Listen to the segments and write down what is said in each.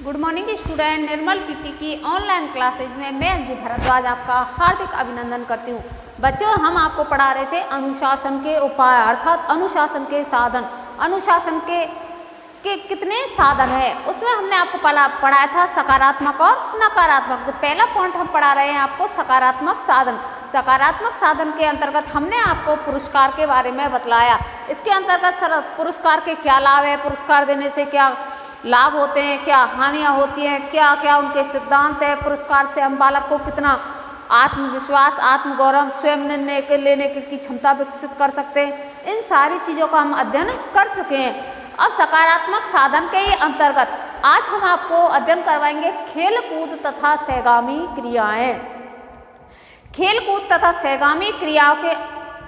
Good morning student. Nirmal TT की online classes में मैं अंजू भारद्वाज आपका हार्दिक अभिनंदन करती हूँ। बच्चों, हम आपको पढ़ा रहे थे अनुशासन के उपाय अर्थात अनुशासन के साधन। अनुशासन के कितने साधन है उसमें हमने आपको पढ़ाया था सकारात्मक और नकारात्मक। तो पहला पॉइंट हम पढ़ा रहे हैं आपको सकारात्मक साधन। सकारात्मक साधन के अंतर्गत हमने आपको पुरस्कार के बारे में बतलाया। इसके अंतर्गत पुरस्कार के क्या लाभ है, पुरस्कार देने से क्या लाभ होते हैं, क्या हानियां होती हैं, क्या क्या उनके सिद्धांत है, पुरस्कार से हम बालक को कितना आत्मविश्वास, आत्मगौरव, स्वयं निर्णय लेने की क्षमता विकसित कर सकते हैं। इन सारी चीज़ों का हम अध्ययन कर चुके हैं। अब सकारात्मक साधन के अंतर्गत आज हम आपको अध्ययन करवाएंगे खेल कूद तथा सहगामी क्रियाएं। खेल कूद तथा सहगामी क्रियाओं के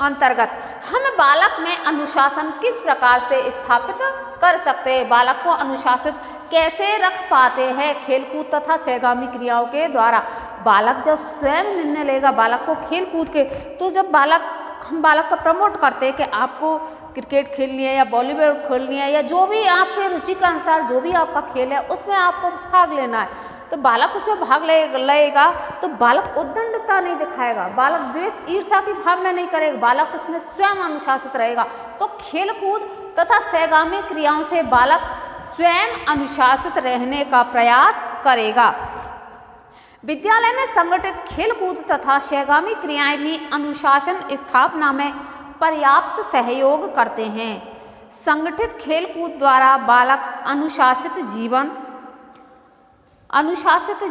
अंतर्गत हम बालक में अनुशासन किस प्रकार से स्थापित कर सकते हैं, बालक को अनुशासित कैसे रख पाते हैं खेल कूद तथा सहगामी क्रियाओं के द्वारा। बालक जब स्वयं निर्णय लेगा, बालक को खेल कूद के, तो जब हम बालक का प्रमोट करते हैं कि आपको क्रिकेट खेलनी है या वॉलीबॉल खेलनी है या जो भी आपके रुचि के अनुसार जो भी आपका खेल है उसमें आपको भाग लेना है, तो बालक उसमें भाग लेगा तो बालक उद्दंडता नहीं दिखाएगा, बालक द्वेष ईर्ष्या की भावना नहीं करेगा, बालक उसमें स्वयं अनुशासित रहेगा। तो खेल कूद तथा सहगामी क्रियाओं से बालक स्वयं अनुशासित रहने का प्रयास करेगा। विद्यालय में संगठित खेल कूद तथा सहगामी क्रियाएं भी अनुशासन स्थापना में पर्याप्त सहयोग करते हैं। संगठित खेल कूद द्वारा बालक अनुशासित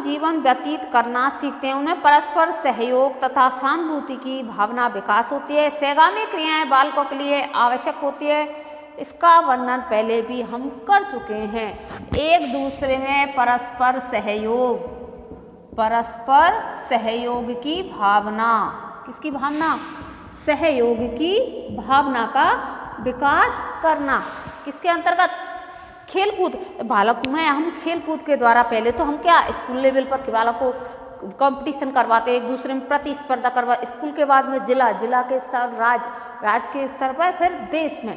जीवन व्यतीत करना सीखते हैं। उन्हें परस्पर सहयोग तथा सहानुभूति की भावना विकास होती है। सहगामी क्रियाएं बालकों के लिए आवश्यक होती है, इसका वर्णन पहले भी हम कर चुके हैं। एक दूसरे में परस्पर सहयोग की भावना, किसकी भावना? सहयोग की भावना का विकास करना। किसके अंतर्गत? खेल कूद। बालक में हम खेल कूद के द्वारा पहले तो हम क्या स्कूल लेवल पर के बालक को कंपटीशन करवाते, एक दूसरे में प्रतिस्पर्धा करवा, स्कूल के बाद में जिला के स्तर, राज्य के स्तर पर, फिर देश में।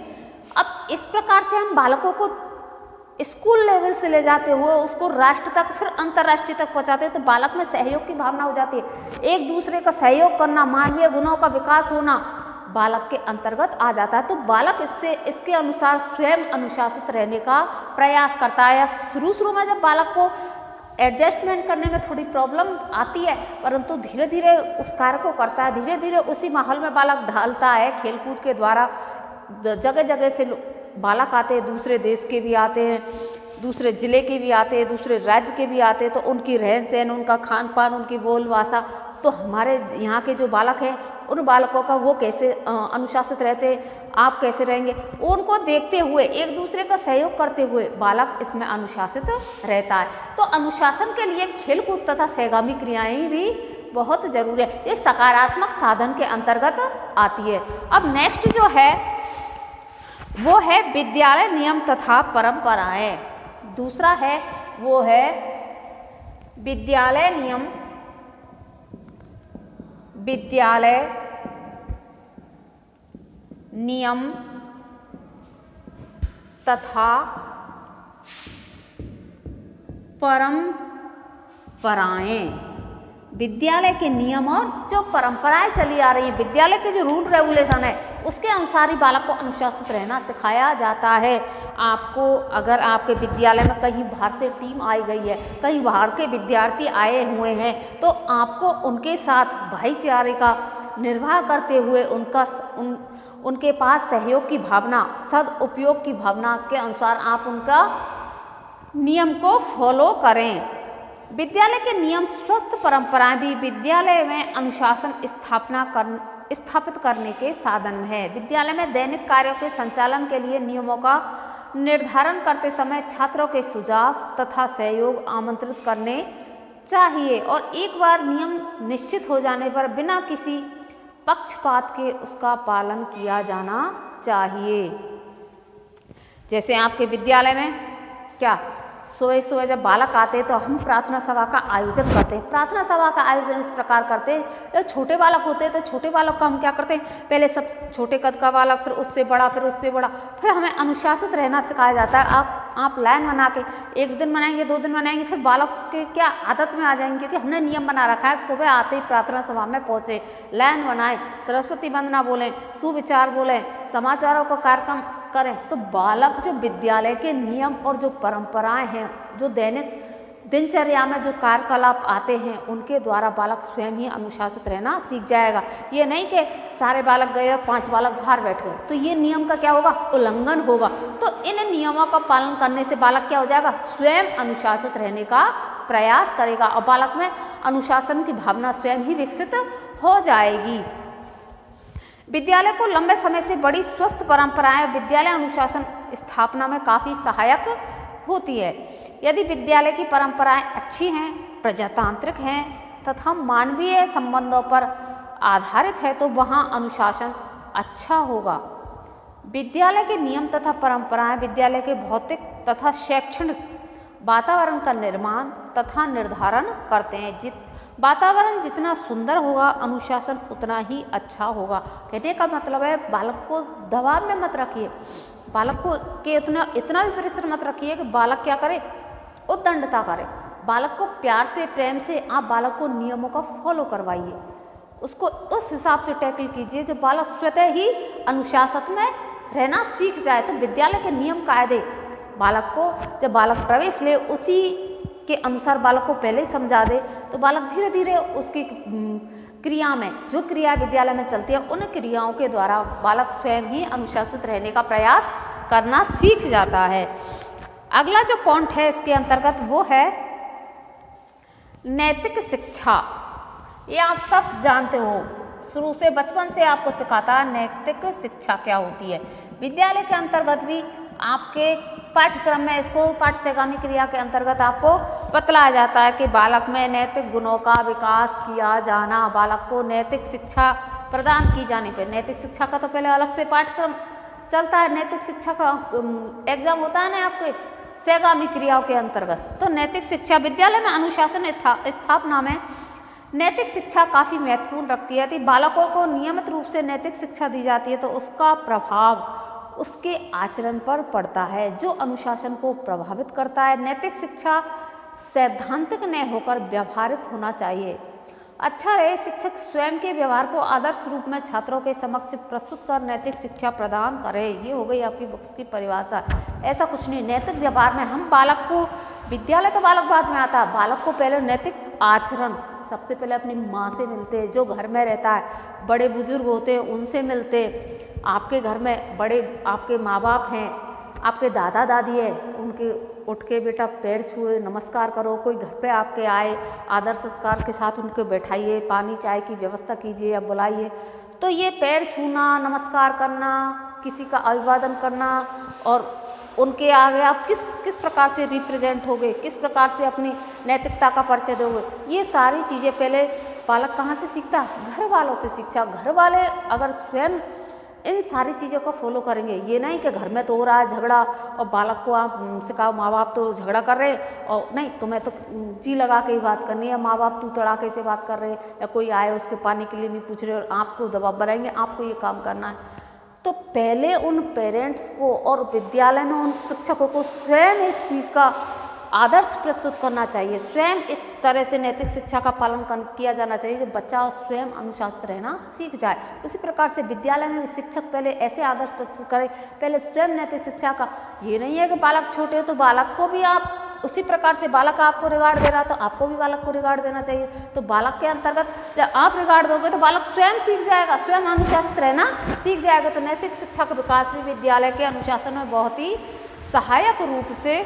अब इस प्रकार से हम बालकों को स्कूल लेवल से ले जाते हुए उसको राष्ट्र तक, फिर अंतर्राष्ट्रीय तक पहुंचाते हैं, तो बालक में सहयोग की भावना हो जाती है। एक दूसरे का सहयोग करना, मानवीय गुणों का विकास होना बालक के अंतर्गत आ जाता है। तो बालक इसके अनुसार स्वयं अनुशासित रहने का प्रयास करता है। शुरू में जब बालक को एडजस्टमेंट करने में थोड़ी प्रॉब्लम आती है, परंतु धीरे धीरे उस कार्य को करता है, धीरे धीरे उसी माहौल में बालक ढलता है। खेलकूद के द्वारा जगह जगह से बालक आते हैं, दूसरे देश के भी आते हैं, दूसरे जिले के भी आते हैं, दूसरे राज्य के भी आते हैं, तो उनकी रहन सहन, उनका खान पान, उनकी बोल भाषा, तो हमारे यहाँ के जो बालक हैं उन बालकों का वो कैसे अनुशासित रहते हैं, आप कैसे रहेंगे, उनको देखते हुए एक दूसरे का सहयोग करते हुए बालक इसमें अनुशासित रहता है। तो अनुशासन के लिए खेलकूद तथा सहगामी क्रियाएं भी बहुत जरूरी है। ये सकारात्मक साधन के अंतर्गत आती है। अब नेक्स्ट जो है वो है विद्यालय नियम तथा परंपराएं। दूसरा है वो है विद्यालय नियम तथा परंपराएं। विद्यालय के नियम और जो परंपराएं चली आ रही है, विद्यालय के जो रूल रेगुलेशन है उसके अनुसार ही बालक को अनुशासित रहना सिखाया जाता है। आपको अगर आपके विद्यालय में कहीं बाहर से टीम आई गई है, कहीं बाहर के विद्यार्थी आए हुए हैं, तो आपको उनके साथ भाईचारे का निर्वाह करते हुए उनके पास सहयोग की भावना, सदुपयोग की भावना के अनुसार आप उनका नियम को फॉलो करें। विद्यालय के नियम स्वस्थ परंपराएं भी विद्यालय में अनुशासन स्थापित करने के साधन है। विद्यालय में दैनिक कार्यों के संचालन के लिए नियमों का निर्धारण करते समय छात्रों के सुझाव तथा सहयोग आमंत्रित करने चाहिए और एक बार नियम निश्चित हो जाने पर बिना किसी पक्षपात के उसका पालन किया जाना चाहिए। जैसे आपके विद्यालय में क्या सुबह सुबह जब बालक आते हैं तो हम प्रार्थना सभा का आयोजन करते हैं। प्रार्थना सभा का आयोजन इस प्रकार करते हैं, जब छोटे बालक होते हैं तो छोटे बालक का हम क्या करते हैं, पहले सब छोटे कद का बालक, फिर उससे बड़ा, फिर उससे बड़ा, फिर हमें अनुशासित रहना सिखाया जाता है। आप लाइन बना के 1 दिन बनाएंगे, 2 दिन बनाएंगे, फिर बालक के क्या आदत में आ जाएंगे, क्योंकि हमने नियम बना रखा है। सुबह आते ही प्रार्थना सभा में पहुँचे, लाइन बनाएं, सरस्वती वंदना बोलें, सुविचार बोलें, समाचारों का कार्यक्रम करें। तो बालक जो विद्यालय के नियम और जो परंपराएं हैं, जो दैनिक दिनचर्या में जो कार्यकलाप आते हैं, उनके द्वारा बालक स्वयं ही अनुशासित रहना सीख जाएगा। ये नहीं कि सारे बालक गए और 5 बालक बाहर बैठ गए, तो ये नियम का क्या होगा, उल्लंघन होगा। तो इन नियमों का पालन करने से बालक क्या हो जाएगा, स्वयं अनुशासित रहने का प्रयास करेगा और बालक में अनुशासन की भावना स्वयं ही विकसित हो जाएगी। विद्यालय को लंबे समय से बड़ी स्वस्थ परंपराएं विद्यालय अनुशासन स्थापना में काफ़ी सहायक होती है। यदि विद्यालय की परंपराएं अच्छी हैं, प्रजातांत्रिक हैं तथा मानवीय संबंधों पर आधारित है तो वहाँ अनुशासन अच्छा होगा। विद्यालय के नियम तथा परंपराएं विद्यालय के भौतिक तथा शैक्षणिक वातावरण का निर्माण तथा निर्धारण करते हैं। वातावरण जितना सुंदर होगा, अनुशासन उतना ही अच्छा होगा। कहने का मतलब है बालक को दबाव में मत रखिए, बालक को के इतना भी प्रेशर मत रखिए कि बालक क्या करे, उद्दंडता करे। बालक को प्यार से, प्रेम से आप बालक को नियमों का फॉलो करवाइए, उसको उस हिसाब से टैकल कीजिए जो बालक स्वतः ही अनुशासन में रहना सीख जाए। तो विद्यालय के नियम कायदे बालक को, जब बालक प्रवेश ले, उसी के अनुसार बालक को पहले ही समझा दे तो बालक धीरे धीरे उसकी क्रिया में, जो क्रिया विद्यालय में चलती है, उन क्रियाओं के द्वारा बालक स्वयं ही अनुशासित रहने का प्रयास करना सीख जाता है। अगला जो पॉइंट है इसके अंतर्गत वो है नैतिक शिक्षा। ये आप सब जानते हो, शुरू से बचपन से आपको सिखाता है नैतिक शिक्षा क्या होती है। विद्यालय के अंतर्गत भी आपके पाठ्यक्रम में इसको पाठ्यगामी क्रिया के अंतर्गत आपको बतलाया जाता है कि बालक में नैतिक गुणों का विकास किया जाना, बालक को नैतिक शिक्षा प्रदान की जानी पे। नैतिक शिक्षा का तो पहले अलग से पाठ्यक्रम चलता है, नैतिक शिक्षा का एग्जाम होता है ना आपके सहगामी क्रियाओं के अंतर्गत। तो नैतिक शिक्षा विद्यालय में अनुशासन स्थापना में नैतिक शिक्षा काफ़ी महत्वपूर्ण रखती है। यदि बालकों को नियमित रूप से नैतिक शिक्षा दी जाती है तो उसका प्रभाव उसके आचरण पर पड़ता है, जो अनुशासन को प्रभावित करता है। नैतिक शिक्षा सैद्धांतिक न होकर व्यवहारिक होना चाहिए। अच्छा रहे शिक्षक स्वयं के व्यवहार को आदर्श रूप में छात्रों के समक्ष प्रस्तुत कर नैतिक शिक्षा प्रदान करे। ये हो गई आपकी बुक्स की परिभाषा। ऐसा कुछ नहीं, नैतिक व्यवहार में हम बालक को, विद्यालय तो बालक बाद में आता है, बालक को पहले नैतिक आचरण, सबसे पहले अपनी माँ से मिलते, जो घर में रहता है, बड़े बुजुर्ग होते हैं उनसे मिलते। आपके घर में बड़े आपके माँ बाप हैं, आपके दादा दादी है, उनके उठ के बेटा पैर छुए, नमस्कार करो। कोई घर पे आपके आए, आदर सत्कार के साथ उनको बैठाइए, पानी चाय की व्यवस्था कीजिए या बुलाइए। तो ये पैर छूना, नमस्कार करना, किसी का अभिवादन करना और उनके आगे आप किस प्रकार से रिप्रेजेंट होगे, किस प्रकार से अपनी नैतिकता का परिचय दोगे, ये सारी चीज़ें पहले बालक कहाँ से सीखता, घर वालों से सीखता। घर वाले अगर स्वयं इन सारी चीज़ों को फॉलो करेंगे, ये नहीं कि घर में तो हो रहा है झगड़ा और बालक को आप सिखाओ, माँ बाप तो झगड़ा कर रहे हैं और नहीं तुम्हें तो जी लगा के ही बात करनी है, माँ बाप तू तड़ाके से बात कर रहे हैं, या कोई आए उसके पानी के लिए नहीं पूछ रहे और आपको दबाव बनाएंगे, आपको ये काम करना है। तो पहले उन पेरेंट्स को और विद्यालय में उन शिक्षकों को स्वयं इस चीज़ का आदर्श प्रस्तुत करना चाहिए, स्वयं इस तरह से नैतिक शिक्षा का पालन किया जाना चाहिए जो बच्चा स्वयं अनुशासित रहना सीख जाए। उसी प्रकार से विद्यालय में भी शिक्षक पहले ऐसे आदर्श प्रस्तुत करें, पहले स्वयं नैतिक शिक्षा का। ये नहीं है कि बालक छोटे हो तो बालक को भी आप उसी प्रकार से, बालक आपको रिगार्ड दे रहा तो आपको भी बालक को रिगार्ड देना चाहिए। तो बालक के अंतर्गत जब आप रिगार्ड दोगे तो बालक स्वयं सीख जाएगा, स्वयं अनुशासित रहना सीख जाएगा। तो नैतिक शिक्षा का विकास भी विद्यालय के अनुशासन में बहुत ही सहायक रूप से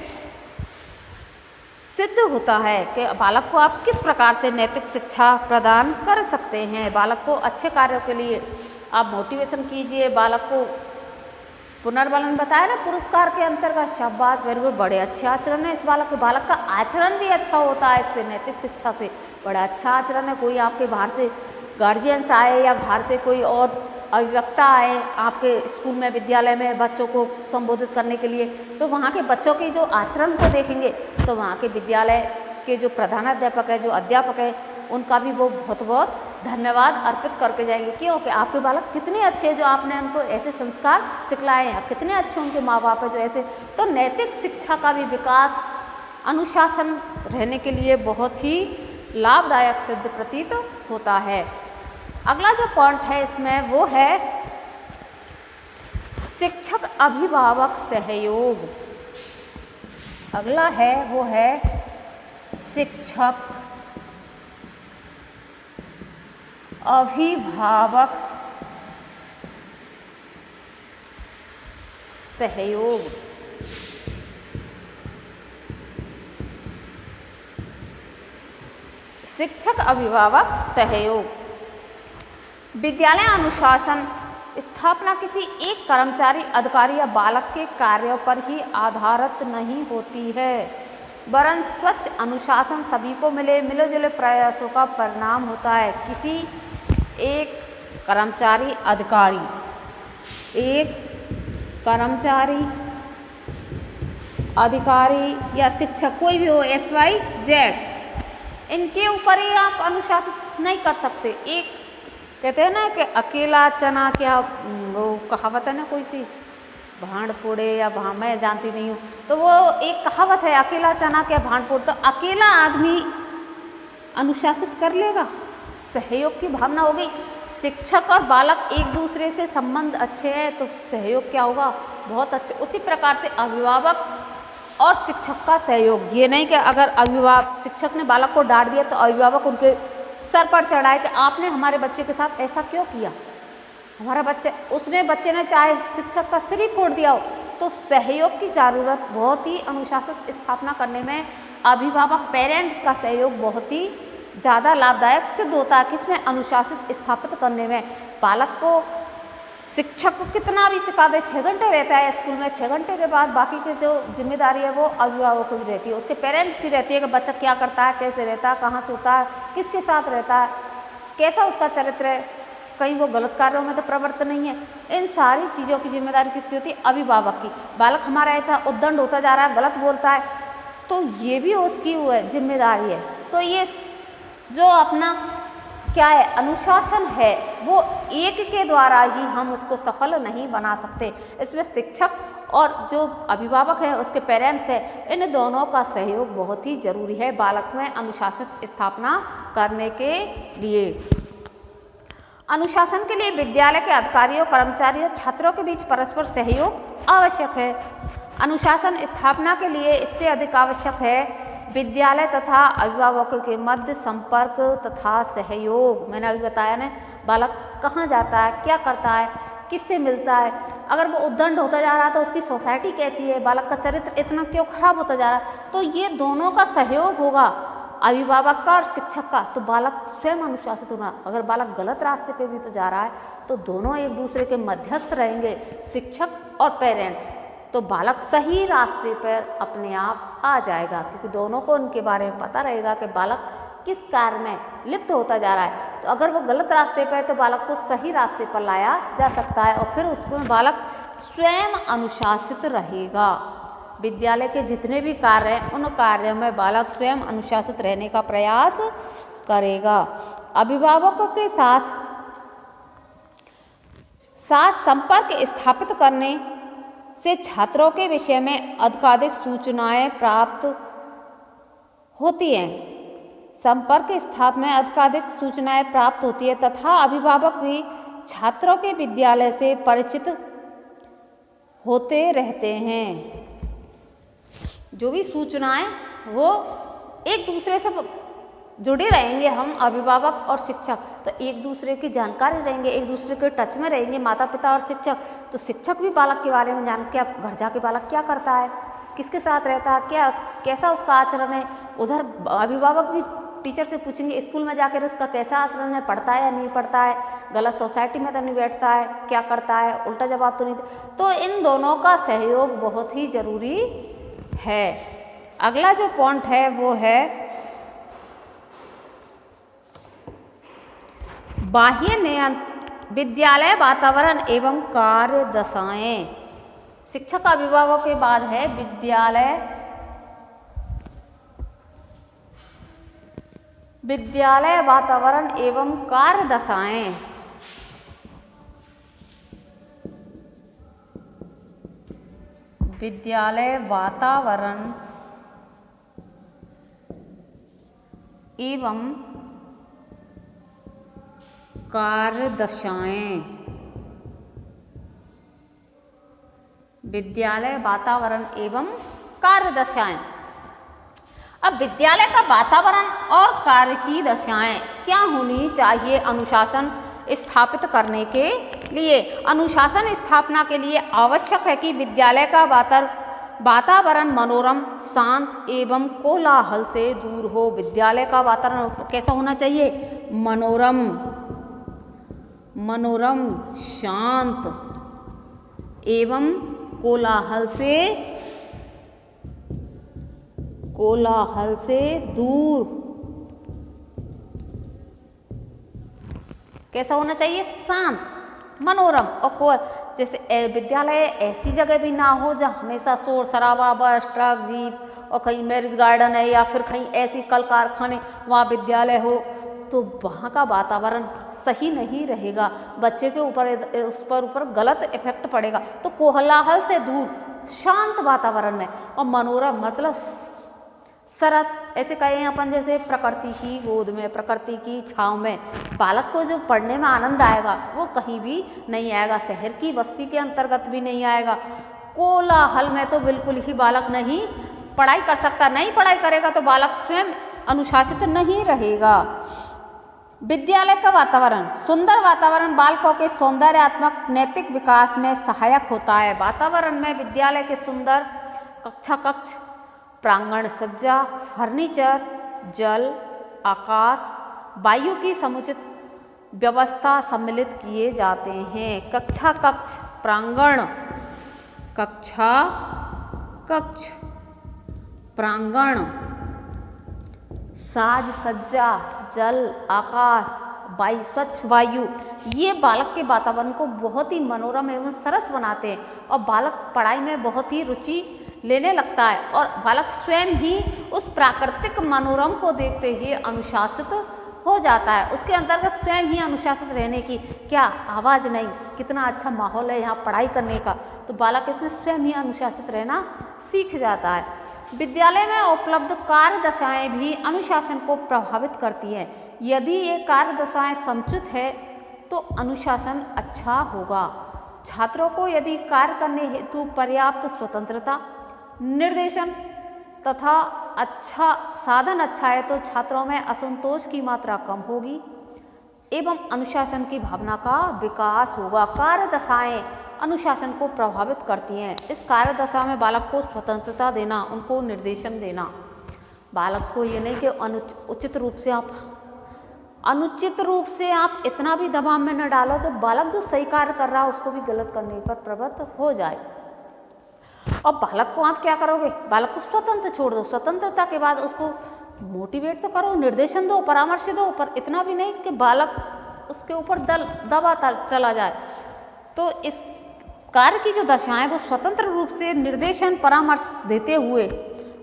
सिद्ध होता है कि बालक को आप किस प्रकार से नैतिक शिक्षा प्रदान कर सकते हैं। बालक को अच्छे कार्यों के लिए आप मोटिवेशन कीजिए, बालक को पुनर्बलन बताया ना पुरस्कार के अंतर्गत, शाबाश वेरी गुड, बड़े अच्छे आचरण है इस बालक के, बालक का आचरण भी अच्छा होता है इससे, नैतिक शिक्षा से बड़ा अच्छा आचरण है। कोई आपके बाहर से गार्जियंस आए या बाहर से कोई और अभिवक्ता आए आपके स्कूल में, विद्यालय में बच्चों को संबोधित करने के लिए, तो वहाँ के बच्चों की जो आचरण को देखेंगे तो वहाँ के विद्यालय के जो प्रधानाध्यापक है, जो अध्यापक है, उनका भी वो बहुत बहुत धन्यवाद अर्पित करके जाएंगे। क्यों कि आपके बालक कितने अच्छे हैं जो आपने उनको ऐसे संस्कार सिखलाए हैं, कितने अच्छे उनके माँ बाप हैं जो ऐसे। तो नैतिक शिक्षा का भी विकास अनुशासन रहने के लिए बहुत ही लाभदायक सिद्ध प्रतीत होता है। अगला जो पॉइंट है इसमें वो है शिक्षक अभिभावक सहयोग। अगला है वो है शिक्षक अभिभावक सहयोग। शिक्षक अभिभावक सहयोग। विद्यालय अनुशासन स्थापना किसी एक कर्मचारी, अधिकारी या बालक के कार्यों पर ही आधारित नहीं होती है, वरन स्वच्छ अनुशासन सभी को मिले जुले प्रयासों का परिणाम होता है। किसी एक कर्मचारी, अधिकारी, या शिक्षक, कोई भी हो, XYZ, इनके ऊपर ही आप अनुशासित नहीं कर सकते। एक कहते हैं ना कि अकेला चना, क्या वो कहावत है ना कोई सी, भांड फोड़े या मैं जानती नहीं हूँ, तो वो एक कहावत है, अकेला चना क्या भांड फोड़। तो अकेला आदमी अनुशासित कर लेगा, सहयोग की भावना होगी। शिक्षक और बालक एक दूसरे से संबंध अच्छे हैं तो सहयोग क्या होगा, बहुत अच्छे। उसी प्रकार से अभिभावक और शिक्षक का सहयोग, ये नहीं कि अगर अभिभावक, शिक्षक ने बालक को डांट दिया तो अभिभावक उनके सर पर चढ़ाए कि आपने हमारे बच्चे के साथ ऐसा क्यों किया, हमारा बच्चे ने चाहे शिक्षक का सिर ही फोड़ दिया हो। तो सहयोग की ज़रूरत बहुत ही अनुशासित स्थापना करने में अभिभावक, पेरेंट्स का सहयोग बहुत ही ज़्यादा लाभदायक सिद्ध होता है। किसमें, अनुशासित स्थापित करने में। बालक को शिक्षक को कितना भी सिखा दे, 6 घंटे रहता है स्कूल में, 6 घंटे के बाद बाकी की जो जिम्मेदारी है वो अभिभावकों की रहती है, उसके पेरेंट्स की रहती है कि बच्चा क्या करता है, कैसे रहता है, कहाँ सोता है, किसके साथ रहता है, कैसा उसका चरित्र है, कहीं वो गलत कार्यों में तो प्रवृत्त नहीं है। इन सारी चीज़ों की जिम्मेदारी किसकी होती है, अभिभावक की। बालक हमारा ऐसा उद्दंड होता जा रहा है, गलत बोलता है, तो ये भी उसकी जिम्मेदारी है। तो ये जो अपना क्या है, अनुशासन है, वो एक के द्वारा ही हम उसको सफल नहीं बना सकते। इसमें शिक्षक और जो अभिभावक है, उसके पेरेंट्स है, इन दोनों का सहयोग बहुत ही जरूरी है बालक में अनुशासित स्थापना करने के लिए। अनुशासन के लिए विद्यालय के अधिकारियों, कर्मचारियों, छात्रों के बीच परस्पर सहयोग आवश्यक है। अनुशासन स्थापना के लिए इससे अधिक आवश्यक है विद्यालय तथा अभिभावकों के मध्य संपर्क तथा सहयोग। मैंने अभी बताया ना, बालक कहाँ जाता है, क्या करता है, किससे मिलता है, अगर वो उद्दंड होता जा रहा है तो उसकी सोसाइटी कैसी है, बालक का चरित्र इतना क्यों खराब होता जा रहा है, तो ये दोनों का सहयोग होगा, अभिभावक का और शिक्षक का, तो बालक स्वयं अनुशासित होगा। अगर बालक गलत रास्ते पे भी तो जा रहा है तो दोनों एक दूसरे के मध्यस्थ रहेंगे, शिक्षक और पेरेंट्स, तो बालक सही रास्ते पर अपने आप आ जाएगा, क्योंकि दोनों को उनके बारे में पता रहेगा कि बालक किस कार्य में लिप्त होता जा रहा है। तो अगर वो गलत रास्ते पर है तो बालक को सही रास्ते पर लाया जा सकता है और फिर उसमें बालक स्वयं अनुशासित रहेगा। विद्यालय के जितने भी कार्य हैं उन कार्यों में बालक स्वयं अनुशासित रहने का प्रयास करेगा। अभिभावकों के साथ संपर्क स्थापित करने से छात्रों के विषय में अधिकाधिक सूचनाएं प्राप्त होती हैं। संपर्क स्थापना में अधिकाधिक सूचनाएं प्राप्त होती है तथा अभिभावक भी छात्रों के विद्यालय से परिचित होते रहते हैं। जो भी सूचनाएं वो एक दूसरे से जुड़े रहेंगे, हम अभिभावक और शिक्षक तो एक दूसरे की जानकारी रहेंगे, एक दूसरे के टच में रहेंगे, माता पिता और शिक्षक। तो शिक्षक भी बालक के बारे में जान के अब घर जाके बालक क्या करता है, किसके साथ रहता है, क्या कैसा उसका आचरण है, उधर अभिभावक भी टीचर से पूछेंगे स्कूल में जाकर इसका कैसा आचरण है, पढ़ता है या नहीं पढ़ता है, गलत सोसाइटी में तो नहीं बैठता है, क्या करता है, उल्टा जवाब तो नहीं। तो इन दोनों का सहयोग बहुत ही जरूरी है। अगला जो पॉइंट है वो है बाह्य विद्यालय वातावरण एवं कार्य दशाएं। शिक्षक अभिभावक के बाद है विद्यालय वातावरण एवं कार्य दशाएं। विद्यालय वातावरण एवं कार्य दशाएं। विद्यालय वातावरण एवं कार्य दशाएं। अब विद्यालय का वातावरण और कार्य की दशाएं क्या होनी चाहिए अनुशासन स्थापित करने के लिए? अनुशासन स्थापना के लिए आवश्यक है कि विद्यालय का वातावरण मनोरम, शांत एवं कोलाहल से दूर हो। विद्यालय का वातावरण कैसा होना चाहिए? मनोरम, शांत एवं कोलाहल से दूर। कैसा होना चाहिए? शांत, मनोरम और जैसे विद्यालय ऐसी जगह भी ना हो जहाँ हमेशा शोर शराबा, बस, ट्रक, जीप और कहीं मैरिज गार्डन है या फिर कहीं ऐसी कल कारखाने वहाँ विद्यालय हो, तो वहाँ का वातावरण सही नहीं रहेगा, बच्चे के ऊपर गलत इफेक्ट पड़ेगा। तो कोलाहल से दूर, शांत वातावरण में और मनोरम मतलब सरस, ऐसे कहें अपन जैसे प्रकृति की गोद में, प्रकृति की छाँव में बालक को जो पढ़ने में आनंद आएगा वो कहीं भी नहीं आएगा, शहर की बस्ती के अंतर्गत भी नहीं आएगा। कोलाहल में तो बिल्कुल ही बालक नहीं पढ़ाई कर सकता, नहीं पढ़ाई करेगा तो बालक स्वयं अनुशासित नहीं रहेगा। विद्यालय का वातावरण, सुंदर वातावरण बालकों के सौंदर्यात्मक नैतिक विकास में सहायक होता है। वातावरण में विद्यालय के सुंदर कक्ष, प्रांगण सज्जा, फर्नीचर, जल, आकाश, वायु की समुचित व्यवस्था सम्मिलित किए जाते हैं। कक्ष, प्रांगण, प्रांगण, साज सज्जा, जल, आकाश, वायु, स्वच्छ वायु, ये बालक के वातावरण को बहुत ही मनोरम एवं सरस बनाते हैं और बालक पढ़ाई में बहुत ही रुचि लेने लगता है और बालक स्वयं ही उस प्राकृतिक मनोरम को देखते ही अनुशासित हो जाता है। उसके अंतर्गत स्वयं ही अनुशासित रहने की, क्या आवाज़ नहीं, कितना अच्छा माहौल है यहाँ पढ़ाई करने का, तो बालक इसमें स्वयं ही अनुशासित रहना सीख जाता है। विद्यालय में उपलब्ध कार्य दशाएं भी अनुशासन को प्रभावित करती हैं। यदि ये कार्य दशाएं समुचित है तो अनुशासन अच्छा होगा। छात्रों को यदि कार्य करने हेतु पर्याप्त स्वतंत्रता, निर्देशन तथा साधन अच्छा है तो छात्रों में असंतोष की मात्रा कम होगी एवं अनुशासन की भावना का विकास होगा। कार्य दशाएं अनुशासन को प्रभावित करती हैं। इस कार्य दशा में बालक को स्वतंत्रता देना, उनको निर्देशन देना, बालक को ये नहीं कि अनुचित रूप से आप इतना भी दबाव में न डालो तो बालक जो सही कार्य कर रहा है उसको भी गलत करने पर प्रवृत्त हो जाए। और बालक को आप क्या करोगे? बालक को स्वतंत्र छोड़ दो, स्वतंत्रता के बाद उसको मोटिवेट तो करो, निर्देशन दो, परामर्श दो, पर इतना भी नहीं कि बालक उसके ऊपर दबा चला जाए। तो इस कार्य की जो दशाएं वो स्वतंत्र रूप से निर्देशन परामर्श देते हुए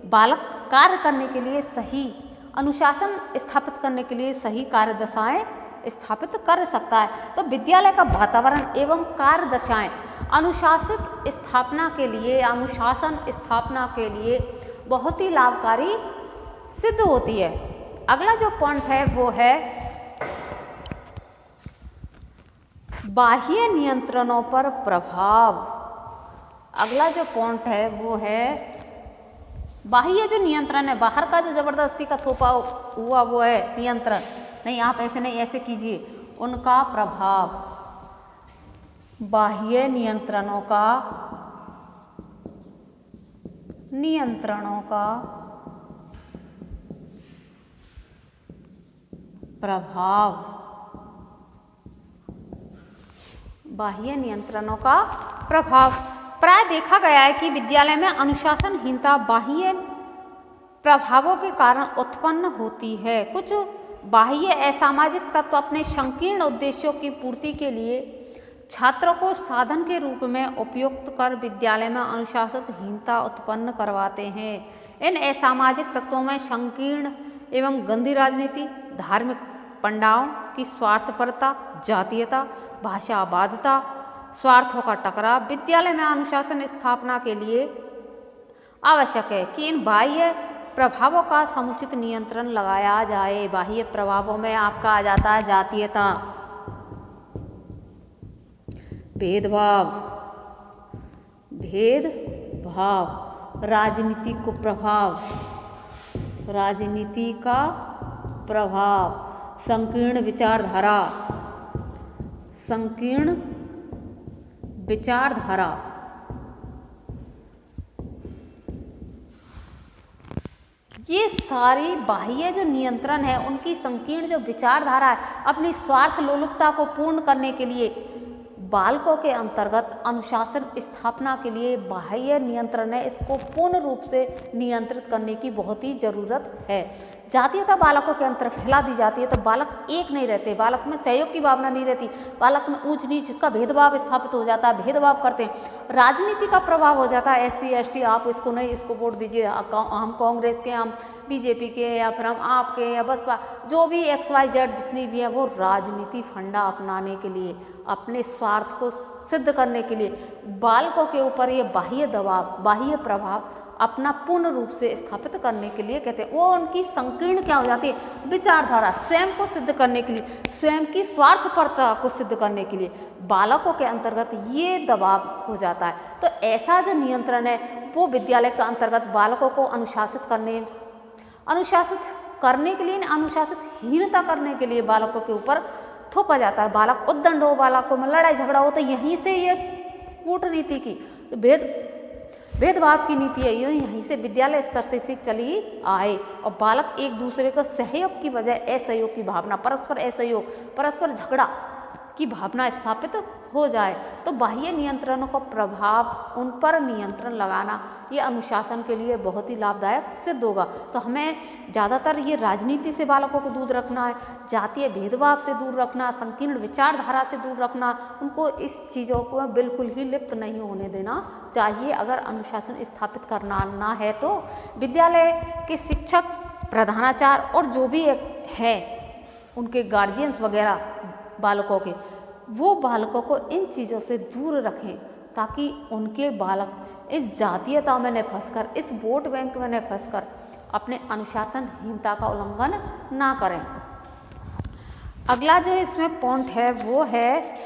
बालक कार्य करने के लिए सही अनुशासन स्थापित करने के लिए सही कार्य दशाएं स्थापित कर सकता है। तो विद्यालय का वातावरण एवं कार्य दशाएं अनुशासन स्थापना के लिए बहुत ही लाभकारी सिद्ध होती है। अगला जो पॉइंट है वो है बाह्य नियंत्रणों पर प्रभाव। अगला जो पॉइंट है वो है बाह्य जो नियंत्रण है, बाहर का जो जबरदस्ती का थोपा हुआ वो है नियंत्रण, नहीं आप ऐसे नहीं ऐसे कीजिए, उनका प्रभाव। बाह्य नियंत्रणों का प्रभाव। बाह्य नियंत्रणों का प्रभाव। प्राय देखा गया है कि विद्यालय में अनुशासनहीनता बाह्य प्रभावों के कारण उत्पन्न होती है। कुछ बाह्य असामाजिक तत्व अपने संकीर्ण उद्देश्यों की पूर्ति के लिए छात्रों को साधन के रूप में उपयुक्त कर विद्यालय में अनुशासनहीनता उत्पन्न करवाते हैं। इन असामाजिक तत्वों में संकीर्ण एवं गंदी राजनीति, धार्मिक पंडाओं की स्वार्थपरता, जातीयता, भाषावादिता, स्वार्थों का टकराव विद्यालय में अनुशासन स्थापना के लिए आवश्यक है कि इन बाह्य प्रभावों का समुचित नियंत्रण लगाया जाए। बाह्य प्रभावों में आपका आ जाता है जातीयता, भेदभाव, राजनीति को प्रभाव, राजनीति का प्रभाव, संकीर्ण विचारधारा, संकीर्ण विचारधारा, ये सारी बाह्य जो नियंत्रण है उनकी संकीर्ण जो विचारधारा है अपनी स्वार्थ लोलुपता को पूर्ण करने के लिए बालकों के अंतर्गत अनुशासन स्थापना के लिए बाह्य नियंत्रण है, इसको पूर्ण रूप से नियंत्रित करने की बहुत ही ज़रूरत है। जातीयता बालकों के अंतर फैला दी जाती है तो बालक एक नहीं रहते, बालक में सहयोग की भावना नहीं रहती, बालक में ऊंच नीच का भेदभाव स्थापित हो जाता है, भेदभाव करते हैं। राजनीति का प्रभाव हो जाता है, SC ST आप इसको नहीं, इसको वोट दीजिए, हम कांग्रेस के, हम BJP के, या फिर हम आपके, या बसपा, जो भी XYZ जितनी भी है वो राजनीति फंडा अपनाने के लिए, अपने स्वार्थ को सिद्ध करने के लिए बालकों के ऊपर ये बाह्य दबाव, बाह्य प्रभाव अपना पूर्ण रूप से स्थापित करने के लिए कहते हैं। वो उनकी संकीर्ण क्या हो जाती है विचारधारा, स्वयं को सिद्ध करने के लिए, स्वयं की स्वार्थपरता को सिद्ध करने के लिए बालकों के अंतर्गत ये दबाव हो जाता है। तो ऐसा जो नियंत्रण है वो विद्यालय के अंतर्गत बालकों को अनुशासित करने के लिए, अनुशासितहीनता करने के लिए बालकों के ऊपर थोपा जाता है। बालक उद्दंड हो, बालकों में लड़ाई झगड़ा हो, तो यहीं से ये कूटनीति की भेदभाव की नीति है, यहीं से विद्यालय स्तर से चली आए और बालक एक दूसरे का सहयोग की बजाय असहयोग की भावना, परस्पर असहयोग, परस्पर झगड़ा की भावना स्थापित हो जाए। तो बाह्य नियंत्रणों का प्रभाव उन पर नियंत्रण लगाना ये अनुशासन के लिए बहुत ही लाभदायक सिद्ध होगा। तो हमें ज़्यादातर ये राजनीति से बालकों को दूर रखना है, जातीय भेदभाव से दूर रखना, संकीर्ण विचारधारा से दूर रखना, उनको इस चीज़ों को बिल्कुल ही लिप्त नहीं होने देना चाहिए। अगर अनुशासन स्थापित करना ना है तो विद्यालय के शिक्षक, प्रधानाचार्य और जो भी है उनके गार्जियंस वगैरह बालकों के, वो बालकों को इन चीज़ों से दूर रखें ताकि उनके बालक इस जातीयता में न फंसकर, इस वोट बैंक में न फंसकर अपने अनुशासनहीनता का उल्लंघन ना करें। अगला जो इसमें पॉइंट है वो है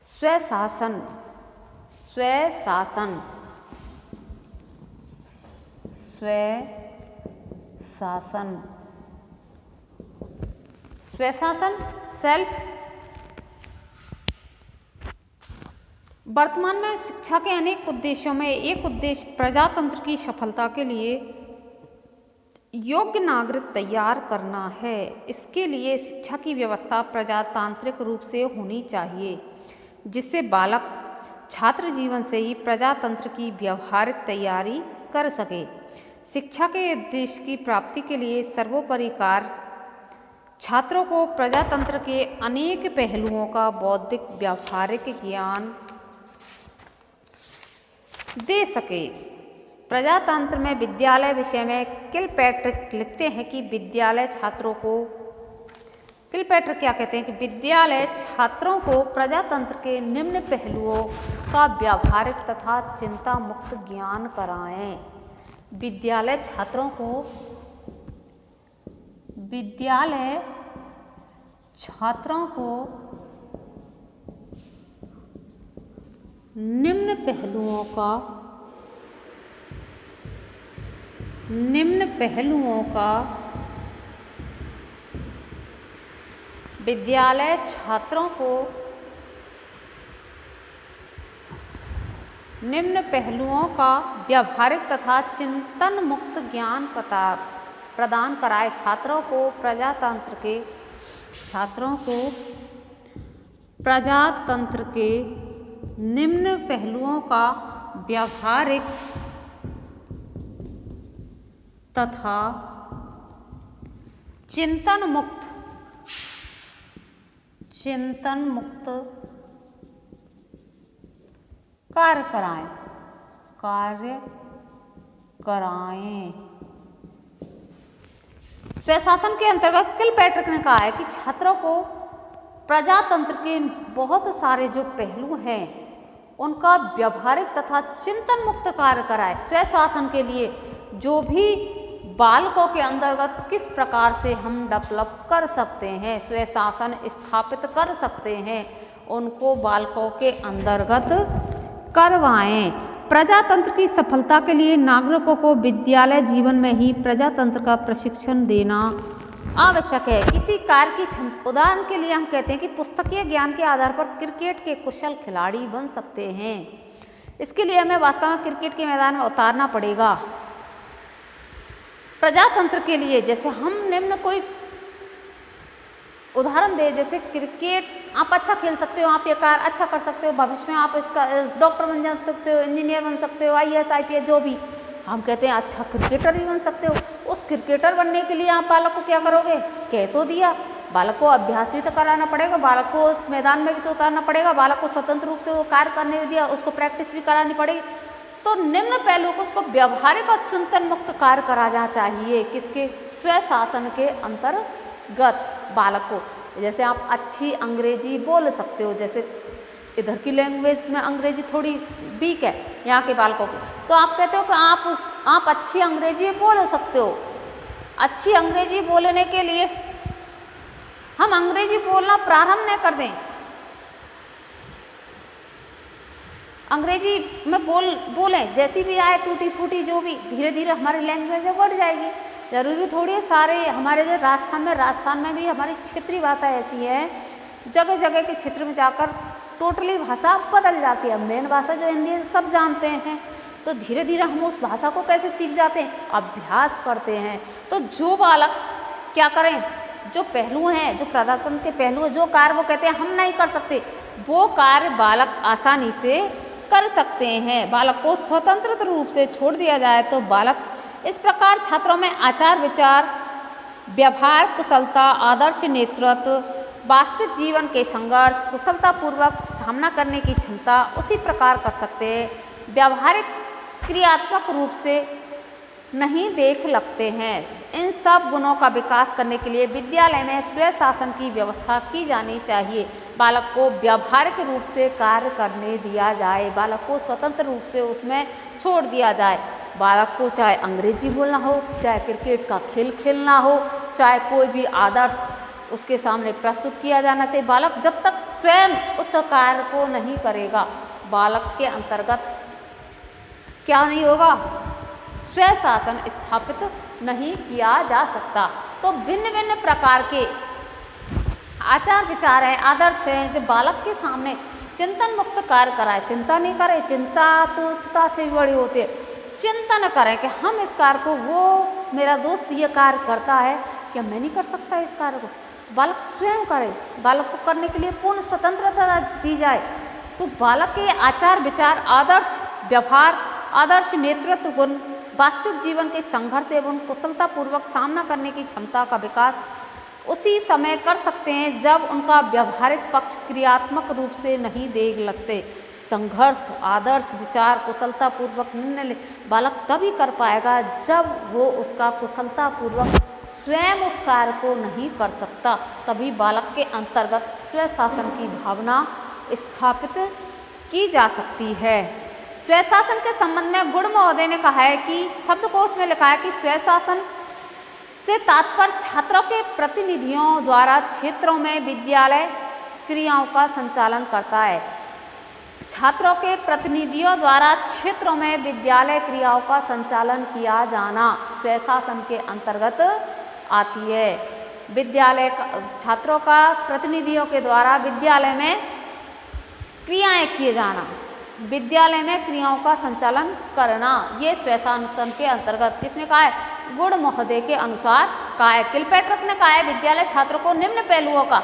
स्वशासन। स्वशासन, स्वशासन, स्वशासन, सेल्फ। वर्तमान में शिक्षा के अनेक उद्देश्यों में एक उद्देश्य प्रजातंत्र की सफलता के लिए योग्य नागरिक तैयार करना है। इसके लिए शिक्षा की व्यवस्था प्रजातांत्रिक रूप से होनी चाहिए जिससे बालक छात्र जीवन से ही प्रजातंत्र की व्यावहारिक तैयारी कर सके। शिक्षा के उद्देश्य की प्राप्ति के लिए सर्वोपरि कार्य छात्रों को प्रजातंत्र के अनेक पहलुओं का बौद्धिक व्यावहारिक ज्ञान दे सके। प्रजातंत्र में विद्यालय विषय में किलपैट्रिक लिखते हैं कि विद्यालय छात्रों को, किलपैट्रिक क्या कहते हैं कि विद्यालय छात्रों को प्रजातंत्र के निम्न पहलुओं का व्यावहारिक तथा चिंता मुक्त ज्ञान कराएं। विद्यालय छात्रों को, विद्यालय छात्रों को निम्न पहलुओं का विद्यालय छात्रों को निम्न पहलुओं का व्यावहारिक तथा चिंतन मुक्त ज्ञान प्रदान कराए। छात्रों को प्रजातंत्र के निम्न पहलुओं का व्यावहारिक तथा चिंतन मुक्त कार्य कराएं। स्वशासन के अंतर्गत किलपैट्रिक ने कहा है कि छात्रों को प्रजातंत्र के बहुत सारे जो पहलू हैं उनका व्यवहारिक तथा चिंतन मुक्त कार्य कराए। स्वशासन के लिए जो भी बालकों के अंतर्गत किस प्रकार से हम डेवलप कर सकते हैं, स्वशासन स्थापित कर सकते हैं, उनको बालकों के अंतर्गत करवाएं। प्रजातंत्र की सफलता के लिए नागरिकों को विद्यालय जीवन में ही प्रजातंत्र का प्रशिक्षण देना आवश्यक है। किसी कार्य की क्षमता, उदाहरण के लिए हम कहते हैं कि पुस्तकीय ज्ञान के आधार पर क्रिकेट के कुशल खिलाड़ी बन सकते हैं। इसके लिए हमें वास्तव में क्रिकेट के मैदान में उतारना पड़ेगा। प्रजातंत्र के लिए जैसे हम निम्न कोई उदाहरण दे, जैसे क्रिकेट आप अच्छा खेल सकते हो, आप ये कार्य अच्छा कर सकते हो, भविष्य में आप इसका डॉक्टर बन जा सकते हो, इंजीनियर बन सकते हो, IAS IPS जो भी हम कहते हैं, अच्छा क्रिकेटर भी बन सकते हो। उस क्रिकेटर बनने के लिए आप बालक को क्या करोगे, कह तो दिया, बालक को अभ्यास भी तो कराना पड़ेगा, बालक को उस मैदान में भी तो उतारना पड़ेगा, बालक को स्वतंत्र रूप से वो कार्य करने भी दिया, उसको प्रैक्टिस भी करानी पड़ेगी। तो निम्न पहलू को उसको व्यवहारिक और चिंतन मुक्त कार्य कराना चाहिए। किसके, स्वशासन के अंतर्गत बालक को। जैसे आप अच्छी अंग्रेजी बोल सकते हो, जैसे इधर की लैंग्वेज में अंग्रेजी थोड़ी वीक है यहाँ के बालकों की, तो आप कहते हो कि आप अच्छी अंग्रेजी बोल सकते हो। अच्छी अंग्रेजी बोलने के लिए हम अंग्रेजी बोलना प्रारंभ न कर दें, अंग्रेजी में बोलें, जैसी भी आए टूटी फूटी जो भी, धीरे धीरे हमारी लैंग्वेज बढ़ जाएगी। जरूरी थोड़ी है सारे हमारे जो राजस्थान में भी हमारी क्षेत्रीय भाषा ऐसी है, जगह जगह के क्षेत्र में जाकर टोटली भाषा बदल जाती है। मेन भाषा जो हिंदी है सब जानते हैं, तो धीरे धीरे हम उस भाषा को कैसे सीख जाते हैं, अभ्यास करते हैं। तो जो बालक क्या करें, जो पहलू हैं, जो प्रजातंत्र के पहलू हैं, जो कार्य वो कहते हैं हम नहीं कर सकते, वो कार्य बालक आसानी से कर सकते हैं। बालक को स्वतंत्र रूप से छोड़ दिया जाए तो बालक इस प्रकार छात्रों में आचार विचार, व्यवहार कुशलता, आदर्श नेतृत्व, वास्तविक जीवन के संघर्ष, कुशलतापूर्वक सामना करने की क्षमता उसी प्रकार कर सकते हैं। व्यवहारिक क्रियात्मक रूप से नहीं देख लगते हैं। इन सब गुणों का विकास करने के लिए विद्यालय में स्वशासन की व्यवस्था की जानी चाहिए। बालक को व्यवहारिक रूप से कार्य करने दिया जाए, बालक को स्वतंत्र रूप से उसमें छोड़ दिया जाए। बालक को चाहे अंग्रेजी बोलना हो, चाहे क्रिकेट का खेल खेलना हो, चाहे कोई भी आदर्श उसके सामने प्रस्तुत किया जाना चाहिए। बालक जब तक स्वयं उस कार्य को नहीं करेगा, बालक के अंतर्गत क्या नहीं होगा, स्वशासन स्थापित नहीं किया जा सकता। तो भिन्न भिन्न प्रकार के आचार विचार हैं, आदर्श हैं, जो बालक के सामने चिंतन मुक्त कार्य कराए। चिंता नहीं करे, चिंता तो तुच्छता से भी बड़ी होती है। चिंतन करें कि हम इस कार्य को, वो मेरा दोस्त ये कार्य करता है, क्या मैं नहीं कर सकता इस कार्य को, बालक स्वयं करे। बालक को करने के लिए पूर्ण स्वतंत्रता दी जाए। तो बालक के आचार विचार, आदर्श व्यवहार, आदर्श नेतृत्व गुण, वास्तविक जीवन के संघर्ष एवं कुशलतापूर्वक सामना करने की क्षमता का विकास उसी समय कर सकते हैं जब उनका व्यवहारिक पक्ष क्रियात्मक रूप से नहीं देख लगते। संघर्ष, आदर्श विचार, कुशलतापूर्वक निर्णय बालक तभी कर पाएगा जब वो उसका कुशलतापूर्वक स्वयं उस कार्य को नहीं कर सकता। तभी बालक के अंतर्गत स्वशासन की भावना स्थापित की जा सकती है। स्वशासन के संबंध में गुण महोदय ने कहा है कि शब्दकोश में लिखा है कि स्वशासन से तात्पर्य छात्रों के प्रतिनिधियों द्वारा क्षेत्रों में विद्यालय क्रियाओं का संचालन करता है। छात्रों के प्रतिनिधियों द्वारा क्षेत्रों में विद्यालय क्रियाओं का संचालन किया जाना स्वशासन के अंतर्गत आती है। विद्यालय छात्रों का प्रतिनिधियों के द्वारा विद्यालय में क्रियाएं किए जाना, विद्यालय में क्रियाओं का संचालन करना, ये स्वशासन के अंतर्गत किसने कहा है, गुण महोदय के अनुसार कहा है। किलपैट्रिक ने कहा है विद्यालय छात्रों को निम्न पहलुओं का,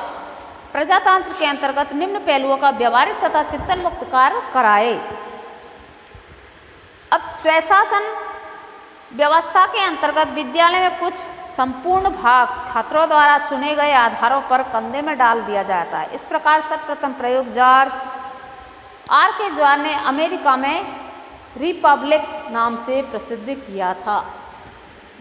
प्रजातंत्र के अंतर्गत निम्न पहलुओं का व्यवहारिक तथा चिंतन मुक्त कार्य कराए। अब स्वशासन व्यवस्था के अंतर्गत विद्यालय में कुछ संपूर्ण भाग छात्रों द्वारा चुने गए आधारों पर कंधे में डाल दिया जाता है। इस प्रकार सर्वप्रथम प्रयोग जॉर्ज R.K. जॉर्ज ने अमेरिका में रिपब्लिक नाम से प्रसिद्ध किया था।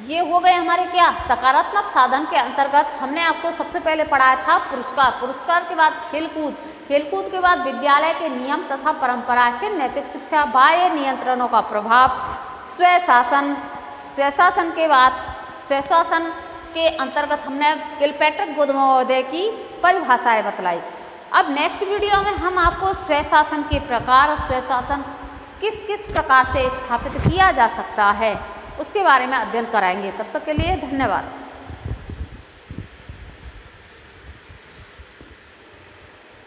ये हो गए हमारे क्या सकारात्मक साधन के अंतर्गत हमने आपको सबसे पहले पढ़ाया था पुरस्कार, पुरस्कार के बाद खेलकूद, खेलकूद के बाद विद्यालय के नियम तथा परंपरा, फिर नैतिक शिक्षा, बाह्य नियंत्रणों का प्रभाव, स्वशासन, स्वशासन के बाद स्वशासन के अंतर्गत हमने किलपैट्रिक गोदमोदय की परिभाषाएं बतलाई। अब नेक्स्ट वीडियो में हम आपको स्वशासन के प्रकार और स्वशासन किस किस प्रकार से स्थापित किया जा सकता है उसके बारे में अध्ययन कराएंगे। तब तक के लिए धन्यवाद।